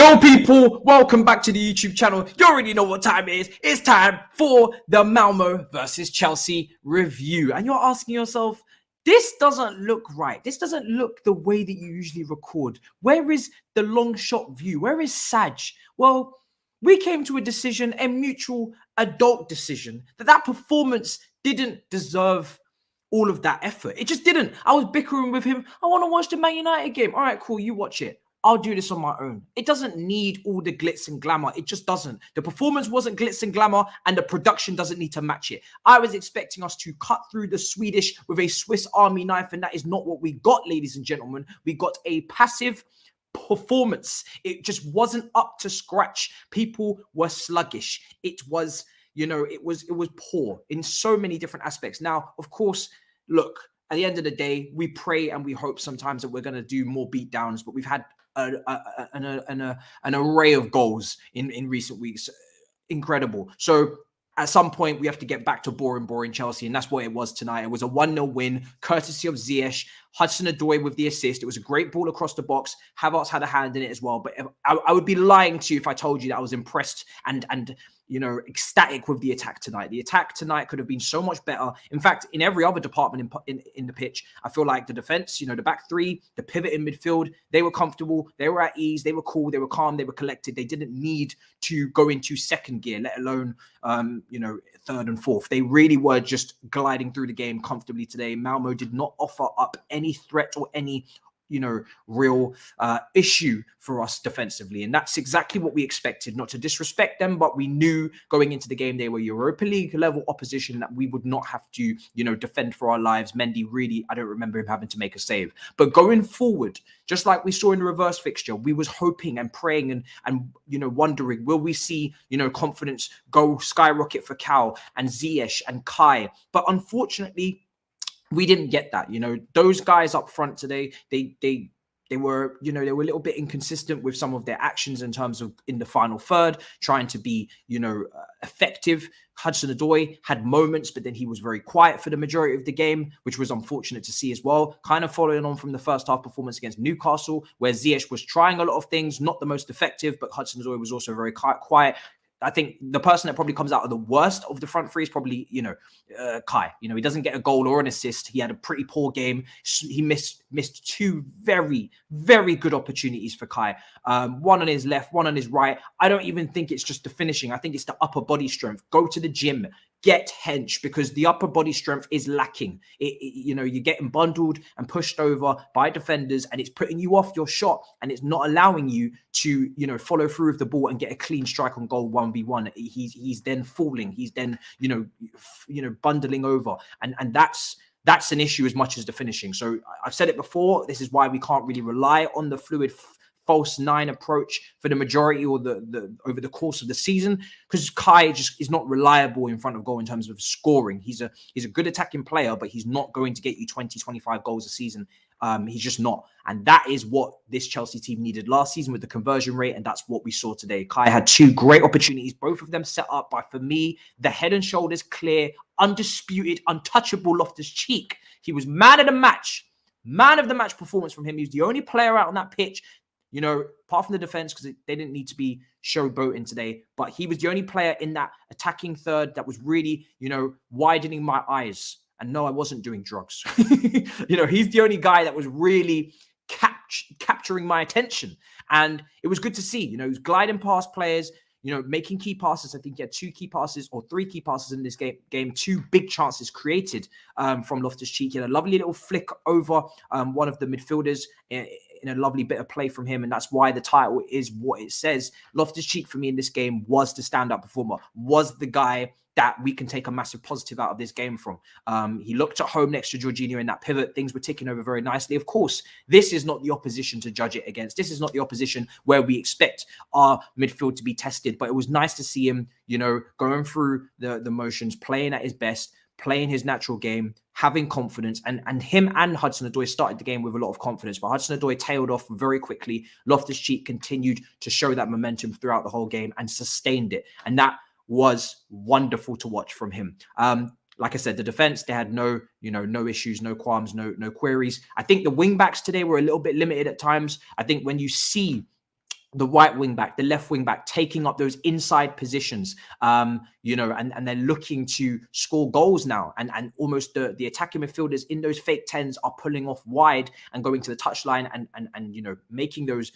Yo people, welcome back to the YouTube channel. You already know what time it is. It's time for the Malmö versus Chelsea review. And you're asking yourself, this doesn't look right. This doesn't look the way that you usually record. Where is the long shot view? Where is Saj? Well, we came to a decision, a mutual adult decision, that performance didn't deserve all of that effort. It just didn't. I was bickering with him. I want to watch the Man United game. All right, cool. You watch it. I'll do this on my own. It doesn't need all the glitz and glamour. It just doesn't. The performance wasn't glitz and glamour, and the production doesn't need to match it. I was expecting us to cut through the Swedish with a Swiss Army knife, and that is not what we got, ladies and gentlemen. We got a passive performance. It just wasn't up to scratch. People were sluggish. It was, it was poor in so many different aspects. Now, of course, look, at the end of the day, we pray and we hope sometimes that we're going to do more beatdowns, but we've had an array of goals in recent weeks. Incredible. So at some point, we have to get back to boring Chelsea, and that's what it was tonight. It was a 1-0 win, courtesy of Ziyech. Hudson-Odoi with the assist. It was a great ball across the box. Havertz had a hand in it as well. But I would be lying to you if I told you that I was impressed and ecstatic with the attack tonight. The attack tonight could have been so much better. In fact, in every other department in the pitch, I feel like the defense, the back three, the pivot in midfield, they were comfortable, they were at ease, they were cool, they were calm, they were collected. They didn't need to go into second gear, let alone, third and fourth. They really were just gliding through the game comfortably today. Malmö did not offer up any threat or any real issue for us defensively. And that's exactly what we expected. Not to disrespect them, but we knew going into the game they were Europa League level opposition, that we would not have to, defend for our lives. Mendy really, I don't remember him having to make a save. But going forward, just like we saw in the reverse fixture, we was hoping and praying and wondering, will we see, confidence go skyrocket for Cal and Ziyech and Kai? But unfortunately, we didn't get that. Those guys up front today, they were, they were a little bit inconsistent with some of their actions in terms of in the final third, trying to be, effective. Hudson-Odoi had moments, but then he was very quiet for the majority of the game, which was unfortunate to see as well. Kind of following on from the first half performance against Newcastle, where Ziyech was trying a lot of things, not the most effective, but Hudson-Odoi was also very quiet. I think the person that probably comes out of the worst of the front three is probably, Kai. He doesn't get a goal or an assist. He had a pretty poor game. He missed two very, very good opportunities for Kai. One on his left, one on his right. I don't even think it's just the finishing. I think it's the upper body strength. Go to the gym. Get hench, because the upper body strength is lacking. You're getting bundled and pushed over by defenders, and it's putting you off your shot, and it's not allowing you to, follow through with the ball and get a clean strike on goal 1v1. He's then falling. He's then, bundling over, and that's an issue as much as the finishing. So I've said it before. This is why we can't really rely on the fluid false nine approach for the majority or the over the course of the season, because Kai just is not reliable in front of goal in terms of scoring. He's a good attacking player, but he's not going to get you 20-25 goals a season. He's just not. And that is what this Chelsea team needed last season with the conversion rate, and that's what we saw today. Kai had two great opportunities, both of them set up by, for me, the head and shoulders clear, undisputed, untouchable Loftus Cheeky. He was man of the match. Man of the match performance from him. He was the only player out on that pitch, apart from the defense, because they didn't need to be showboating today. But he was the only player in that attacking third that was really, widening my eyes. And no, I wasn't doing drugs. He's the only guy that was really capturing my attention. And it was good to see, he was gliding past players, making key passes. I think he had 2 key passes or 3 key passes in this game. 2 big chances created from Loftus Cheeky. A lovely little flick over one of the midfielders in a lovely bit of play from him. And that's why the title is what it says. Loftus Cheeky for me in this game was the standout performer, was the guy that we can take a massive positive out of this game from. He looked at home next to Jorginho in that pivot. Things were ticking over very nicely. Of course, this is not the opposition to judge it against. This is not the opposition where we expect our midfield to be tested. But it was nice to see him, going through the motions, playing at his best, playing his natural game, having confidence. And him and Hudson-Odoi started the game with a lot of confidence. But Hudson-Odoi tailed off very quickly. Loftus Cheeky continued to show that momentum throughout the whole game and sustained it. And that was wonderful to watch from him. Like I said, the defense, they had no issues, no qualms, no queries. I think the wing backs today were a little bit limited at times. I think when you see the right wing back, the left wing back, taking up those inside positions, and they're looking to score goals now. And almost the attacking midfielders in those fake 10s are pulling off wide and going to the touchline and making those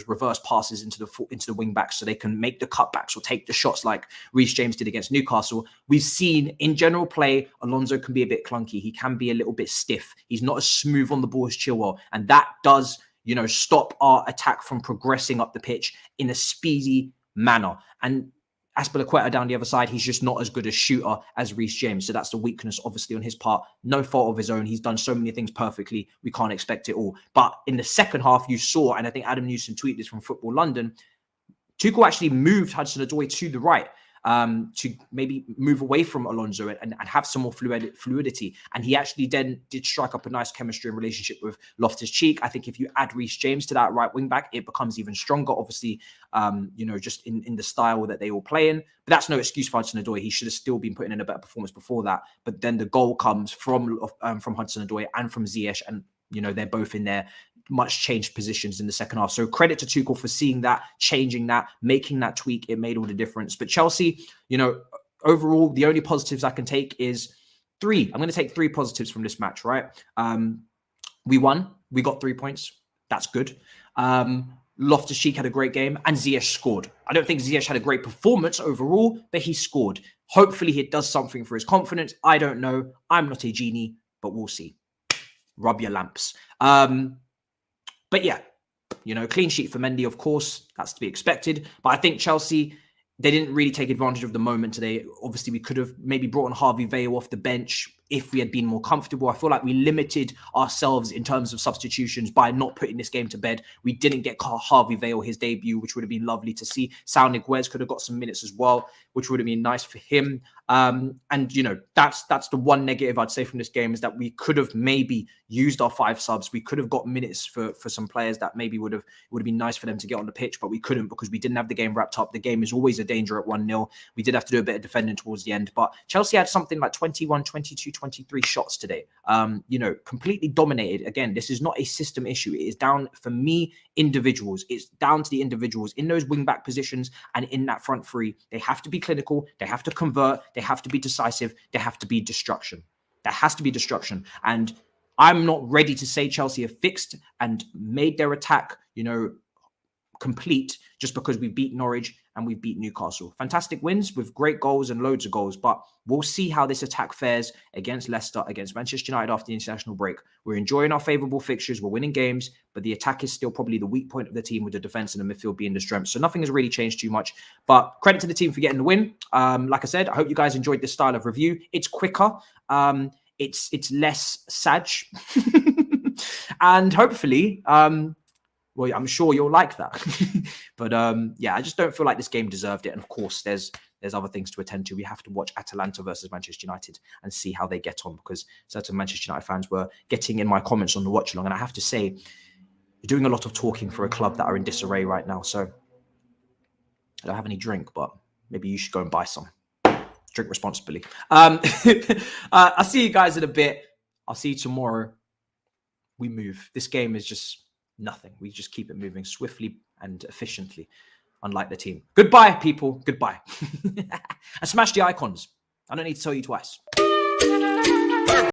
reverse passes into the wing backs so they can make the cutbacks or take the shots like Reece James did against Newcastle. We've seen in general play, Alonso can be a bit clunky. He can be a little bit stiff. He's not as smooth on the ball as Chilwell, and that does stop our attack from progressing up the pitch in a speedy manner. And Azpilicueta down the other side, he's just not as good a shooter as Reece James. So that's the weakness, obviously, on his part. No fault of his own. He's done so many things perfectly. We can't expect it all. But in the second half, you saw, and I think Adam Newson tweeted this from Football London, Tuchel actually moved Hudson-Odoi to the right to maybe move away from Alonso and have some more fluidity. And he actually then did strike up a nice chemistry and relationship with Loftus Cheeky. I think if you add Reece James to that right wing back, it becomes even stronger, obviously, just in the style that they all play in. But that's no excuse for Hudson-Odoi. He should have still been putting in a better performance before that. But then the goal comes from Hudson-Odoi and from Ziyech, and they're both in their much changed positions in the second half. So credit to Tuchel for seeing that, changing that, making that tweak. It made all the difference. But Chelsea, overall, the only positives I can take is 3. I'm going to take 3 positives from this match, right? We won. We got 3 points. That's good. Loftus Cheeky had a great game and Ziyech scored. I don't think Ziyech had a great performance overall, but he scored. Hopefully it does something for his confidence. I don't know. I'm not a genie, but we'll see. Rub your lamps. But yeah, clean sheet for Mendy, of course, that's to be expected. But I think Chelsea, they didn't really take advantage of the moment today. Obviously, we could have maybe brought on Harvey Vale off the bench if we had been more comfortable. I feel like we limited ourselves in terms of substitutions by not putting this game to bed. We didn't get Harvey Vale his debut, which would have been lovely to see. Sal Niguez could have got some minutes as well, which would have been nice for him. That's the one negative I'd say from this game, is that we could have maybe used our 5 subs. We could have got minutes for some players that maybe would have been nice for them to get on the pitch, but we couldn't because we didn't have the game wrapped up. The game is always a danger at 1-0. We did have to do a bit of defending towards the end, but Chelsea had something like 21, 22, 23 shots today. Completely dominated. Again, this is not a system issue. It is down, for me, individuals. It's down to the individuals in those wing-back positions and in that front 3. They have to be clinical. They have to convert. They have to be decisive. There have to be destruction. There has to be destruction. And I'm not ready to say Chelsea have fixed and made their attack, complete just because we beat Norwich and we beat Newcastle. Fantastic wins with great goals and loads of goals, but we'll see how this attack fares against Leicester, against Manchester United after the international break. We're enjoying our favourable fixtures, we're winning games, but the attack is still probably the weak point of the team, with the defence and the midfield being the strength. So nothing has really changed too much, but credit to the team for getting the win. Like I said, I hope you guys enjoyed this style of review. It's quicker, it's less sag, and hopefully, well, I'm sure you'll like that. But I just don't feel like this game deserved it. And of course, there's other things to attend to. We have to watch Atalanta versus Manchester United and see how they get on, because certain Manchester United fans were getting in my comments on the watch along. And I have to say, you're doing a lot of talking for a club that are in disarray right now. So I don't have any drink, but maybe you should go and buy some. Drink responsibly. I'll see you guys in a bit. I'll see you tomorrow. We move. This game is just nothing. We just keep it moving swiftly and efficiently, unlike the team. Goodbye, people. Goodbye. And smash the icons. I don't need to tell you twice.